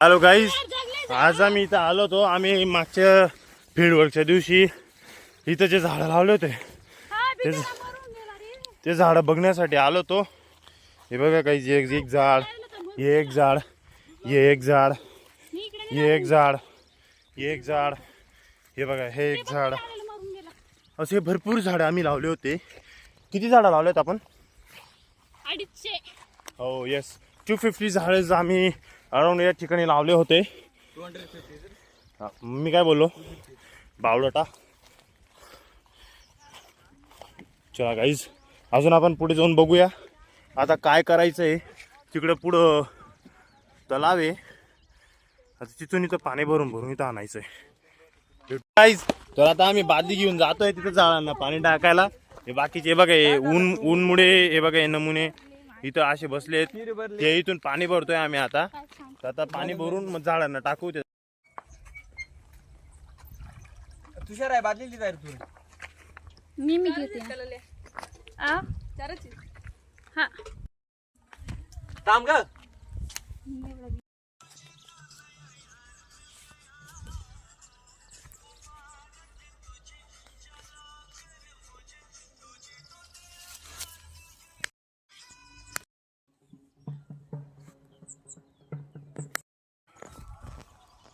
Hello guys, आज आम्ही इथं आलो होतो. आम्ही मागच्या फील्डवर्कच्या दिवशी इथं जे झाडं लावले होते ते झाडं बघण्यासाठी आलो होतो. हे बघा गाईज, एक झाड, हे एक झाड, हे एक झाड, हे एक झाड, हे एक झाड, हे बघा हे एक झाड, असे भरपूर झाडं आम्ही लावले होते. किती झाडं लावलेत आपण? 250. हो येस, 250 झाडं आम्ही अराउंड या ठिकाणी लावले होते. 250. मी काय बोललो बावळटा. चला गाईज, अजून आपण पुढे जाऊन बघूया आता काय करायचं आहे. तिकडं पुढं तलाव आहे, आता तिथून इथं पाणी भरून भरून इथं आणायचं आहे गाईज. तर आता आम्ही बादली घेऊन जातोय तिथं झाडांना पाणी टाकायला. हे बाकीचे बघा, हे ऊनमुळे हे बघा हे नमुने इथं असे बसले आहेत. ते इथून पाणी भरतोय आम्ही आता. तर आता पाणी भरून मग झाडांना टाकू. ते तुषार आहे बादली तयार तू. मी घेते. आ हा थांब ग.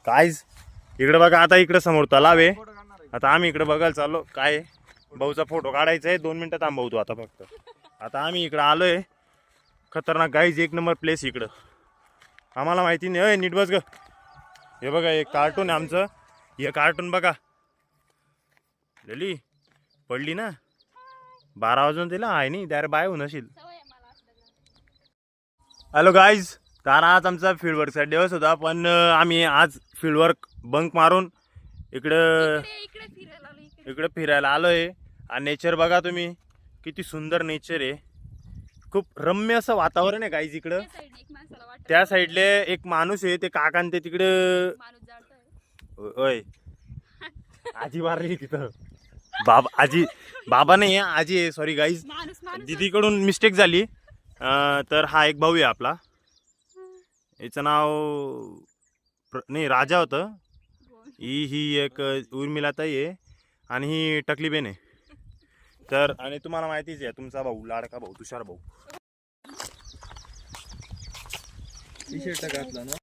काहीच इकडे बघा, आता इकडे समोर तलाव आहे. आता आम्ही इकडे बघायला चाललो. काय भाऊचा फोटो काढायचा आहे. 2 मिनिटात थांबवतो आता फक्त. आता आम्ही इकडे आलोय. खतरनाक गाईज, एक नंबर प्लेस इकडं. आम्हाला माहिती नाही. अय नीट बस ग. हे बघा एक कार्टून आहे आमचं. हे कार्टून बघा, लिली पडली ना. 12 वाजून दिला आहे नाही त्यावर बाय होऊन असेल. हॅलो गाईज, तर आज आमचा फील्डवर्कचा दिवस होता, पण आम्ही आज फील्डवर्क बंक मारून इकडे फिरायला आलोय. आणि नेचर बघा तुम्ही, किती सुंदर नेचर आहे. खूप रम्य असं वातावरण आहे गाईज इकडं. त्या साईडले एक माणूस आहे, ते काकान ते तिकडे. ओय आजी मारली तिथं. आजी बाबा नाही आहे, आजी आहे. सॉरी गाईज, दीदीकडून मिस्टेक झाली. तर हा एक भाऊ आहे आपला. याचं नाव नाही राजा होतं. ही एक उर्मिलाताई आहे आणि ही टकलीबेन आहे. तर आणि तुम्हाला माहितीच आहे तुमचा भाऊ, लाडका भाऊ तुषार भाऊ. टी शर्ट घातला ना.